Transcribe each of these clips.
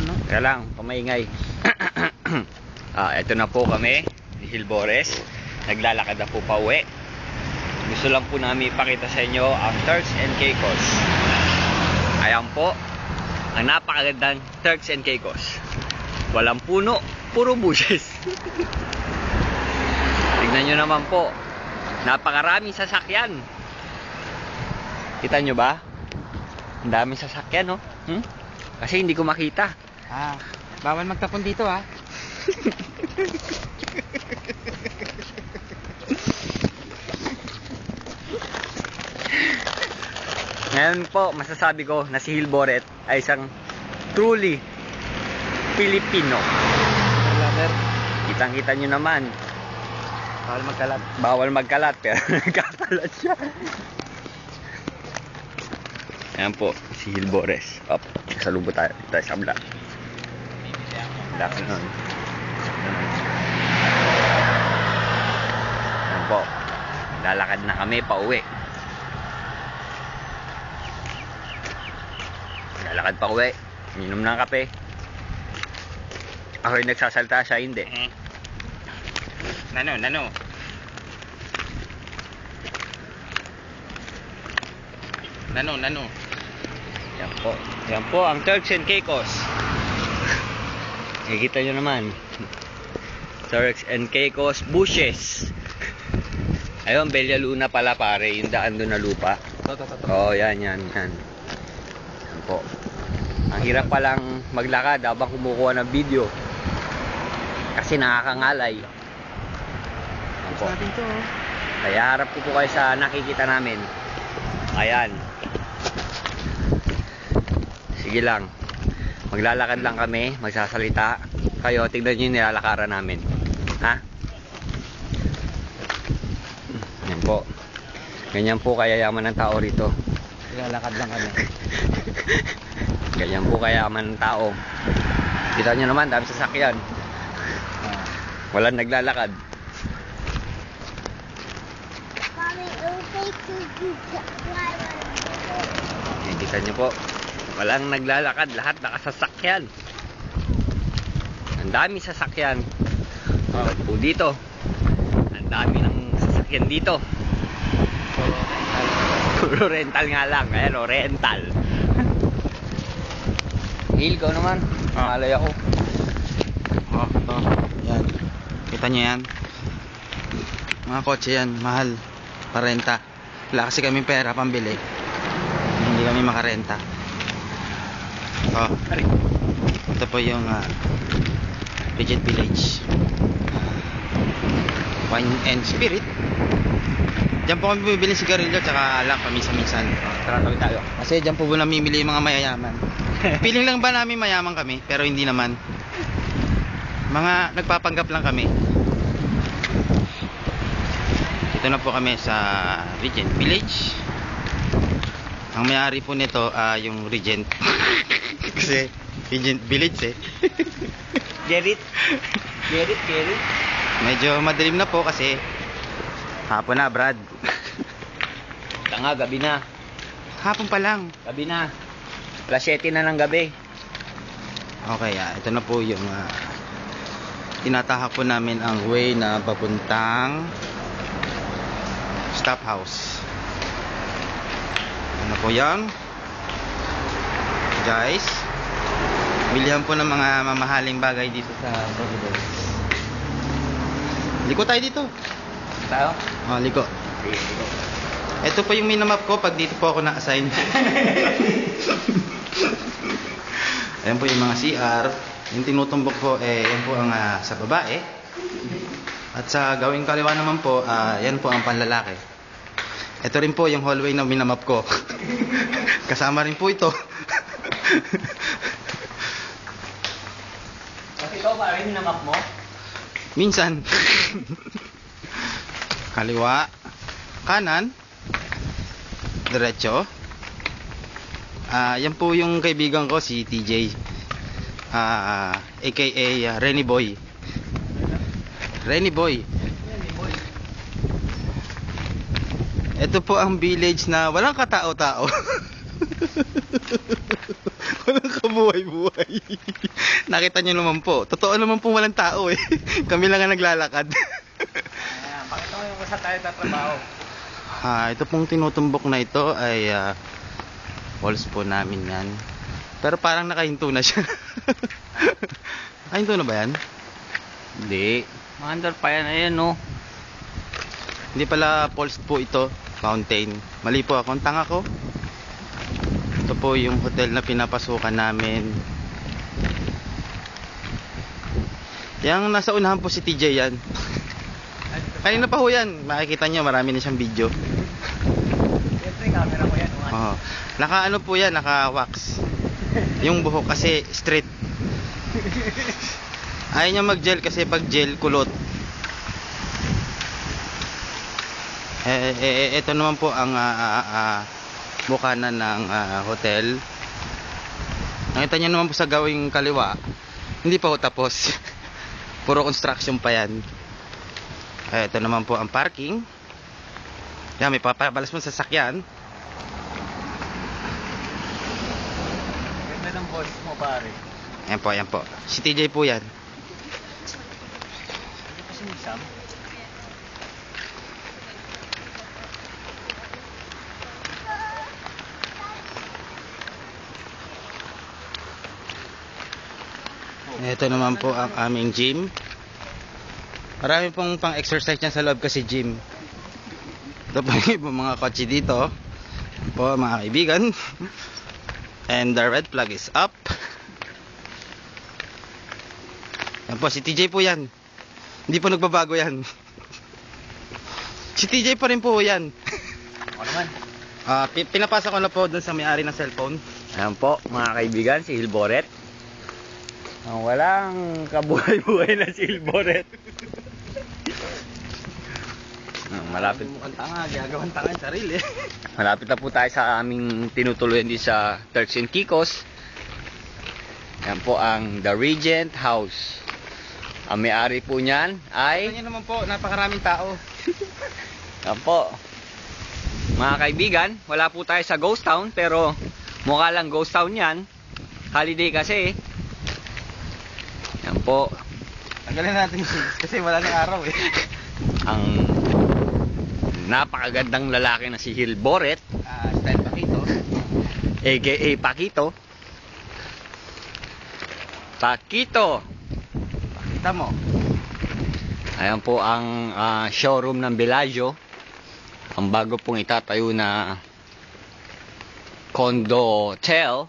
no? Kaya lang, pamaingay. Ito na po kami, ni Hilbores. Naglalakad na po pa uwi. Gusto lang po namin ipakita sa inyo ang Turks and Caicos. Ayan po, ang napakagandang Turks and Caicos. Walang puno, puro bushes. Tignan nyo naman po, napakaraming sasakyan. Kita nyo ba? Ang daming sasakyan, no? Kasi hindi ko makita. Bawal magtapon dito, ha? Ngayon po, masasabi ko na si Hilbores ay isang truly Filipino. Kitang-kita nyo naman. Bawal magkalat. Bawal magkalat, pero nagkakalat siya. Ayan po, si Hilbores. Salubo tayo sa kabila. Laki nun. Ayan po, lalakad na kami pa uwi. Lalakad pa uwi, minom ng kape. Ako yung nagsasalta, siya hindi. Nano. Yan po ang Turks and Caicos. Nakikita nyo naman, Turks and Caicos bushes. Ayun, Bella Luna pala pare, yung daan doon na lupa. Yan po. Ang hirap palang maglakad habang kumukuha ng video kasi nakakangalay. Yan po. Kaya harap ko po kayo sa nakikita namin. Ayan. Sige lang, maglalakad lang kami, magsasalita. Kayo, tignan nyo yung nilalakaran namin. Ha? Yan po. Ganyan po kayayaman ng tao rito. Lalakad lang kami. Ganyan po kayaman ng tao. Kita nyo naman, dami sasakyan. Walang naglalakad. Kita nyo po, walang naglalakad, lahat nakasasakyan. Ang dami sasakyan. Po dito, ang dami ng sasakyan dito. Puro rental nga lang. Ayan o, rental. Hil ko naman, malay ako. Yan. Kita nyo yan. Mga kotse yan, mahal. Parenta. Wala kasi kami pera pambili. Hindi kami makarenta. Ito po yung Regent Village. Wine and Spirit. Diyan po kami bibili sigarilyo tsaka alak paminsan-minsan. Tara, tabi tayo. Kasi diyan po namimili yung mga mayayaman. Piling lang ba namin mayaman kami? Pero hindi naman. Mga nagpapanggap lang kami. Ito na po kami sa Regent Village. Ang may-ari po nito yung Regent. Kasi Regent Village Gerrit. Medyo madilim na po kasi hapon na, Brad. Tanga, gabi na. Hapon pa lang. Gabi na. Alas 7 na ng gabi. Okay, ito na po yung tinatahak po namin ang way na papuntang stop house. Ano po yan? Guys, bilihan po ng mga mamahaling bagay dito sa Bogor. Liko tayo dito. Tayo? Liko. Ito po yung minamap ko pag dito po ako na-assign. Ayan po yung mga CR. Yung tinutumbok po, yan po ang sa babae. At sa gawing kaliwa naman po, yan po ang panlalaki. Ito rin po yung hallway na minamap ko. Kasama rin po ito. Kasi ito ba rin minamap mo? Minsan. Kaliwa, kanan, diretso. Yan po yung kaibigan ko, si TJ. AKA Renny Boy. Ito po ang village na walang katao-tao. Walang kabuhay-buhay. Nakita nyo naman po. Totoo naman po walang tao eh. Kami lang ang naglalakad. Ayan, pakita mo yung kung saan tayo tatrabaho. Ito pong tinutumbok na ito ay walls po namin yan. Pero parang nakahinto na siya. Nakahinto na ba yan? Hindi. Maandar pa yan. Ayan no. Hindi pala falls po ito. Mountain. Mali po ako. Ang tanga ko. Ito po yung hotel na pinapasukan namin. Yang nasa unahan po si TJ yan. Kanina pa ho yan. Makikita nyo marami na siyang video. Siyempre camera ko yan. Oh. Naka ano po yan. Naka wax. Yung buhok kasi straight. Ayaw niya mag gel kasi pag gel kulot. Ito naman po ang mukha na ng hotel. Nakita niyo naman po sa gawing kaliwa. Hindi pa ho tapos. Puro construction pa yan. Ito naman po ang parking. Yan, may papabalas mo sa sasakyan. Ganda ng boss mo pare. Ayan po, ayan po. Si TJ po yan. Hindi pa si Sam. Ito naman po ang aming gym. Marami pong pang-exercise niya sa loob kasi gym. Ito po yung mga kotse dito. Po mga kaibigan. And the red flag is up. Yan po, si TJ po yan. Hindi po nagbabago yan. Si TJ pa rin po yan. Ako naman. Pinapasa ko na po dun sa may-ari ng cellphone. Ayan po mga kaibigan, si Hilboret. Ang walang kabuhay-buhay na si Hilboret. Malapit. Mukhang tanga, gagawang tanga yung sarili. Malapit na po tayo sa aming tinutuluyan din sa Turks and Caicos. Yan po ang The Regent House. Ang may-ari po niyan ay... Ito naman po, napakaraming tao. Yan po. Mga kaibigan, wala po tayo sa Ghost Town pero mukha lang Ghost Town yan. Holiday kasi. Yan po. Tanggalin natin yung shades kasi wala nang araw eh. Ang napakagandang lalaki na si Hilboret. Style Paquito. A.K.A. Paquito. Paquito. Pakita mo. Ayan po ang showroom ng Bellagio. Ang bago pong itatayo na condo hotel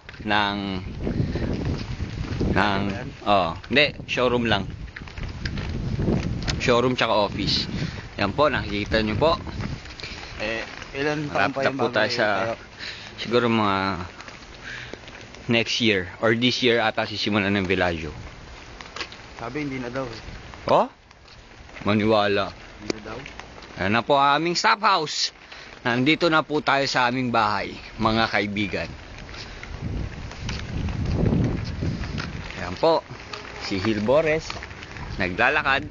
hindi, showroom lang. Showroom tsaka office. Yan po, nakikita nyo po. Ilan pa Marapit na po tayo sa siguro mga next year or this year ata sisimulan ng Bellagio. Sabi hindi na daw eh. Oh? Maniwala. Hindi na daw. Ayan na po ang aming staff house. Nandito na po tayo sa aming bahay, mga kaibigan. Ayan po, si Hilbores naglalakad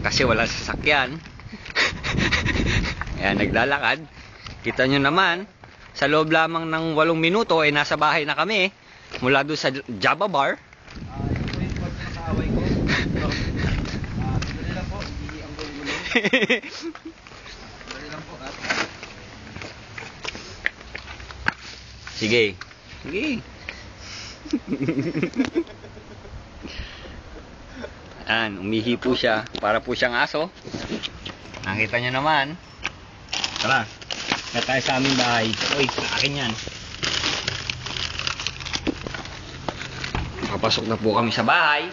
kasi wala sasakyan. Ayan, naglalakad. Kita nyo naman, sa loob lamang ng 8 minuto ay nasa bahay na kami mula doon sa Java Bar. Ito yung pag nakaaway ko. Dali lang po, hindi ang gulo-gulo. Dali lang po. Sige. Sige. Ayan, umihi po siya. Para po siyang aso. Nakita nyo naman. Tara. Na tayo sa aming bahay. Uy, akin yan. Papasok na po kami sa bahay.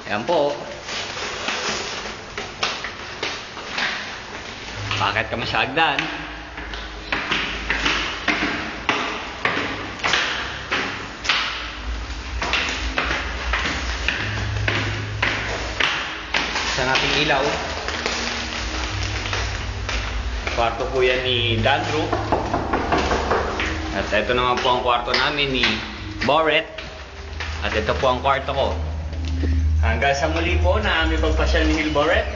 Ayan po. Bakit kami sa hagdan? Sa nating ilaw. Kwarto po yan ni Dandro. At ito naman po ang kwarto namin ni Boret. At ito po ang kwarto ko. Hanggang sa muli po na aming pagpasyal ni Hilboret.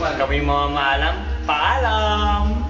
Kami mga maalam. Paalam!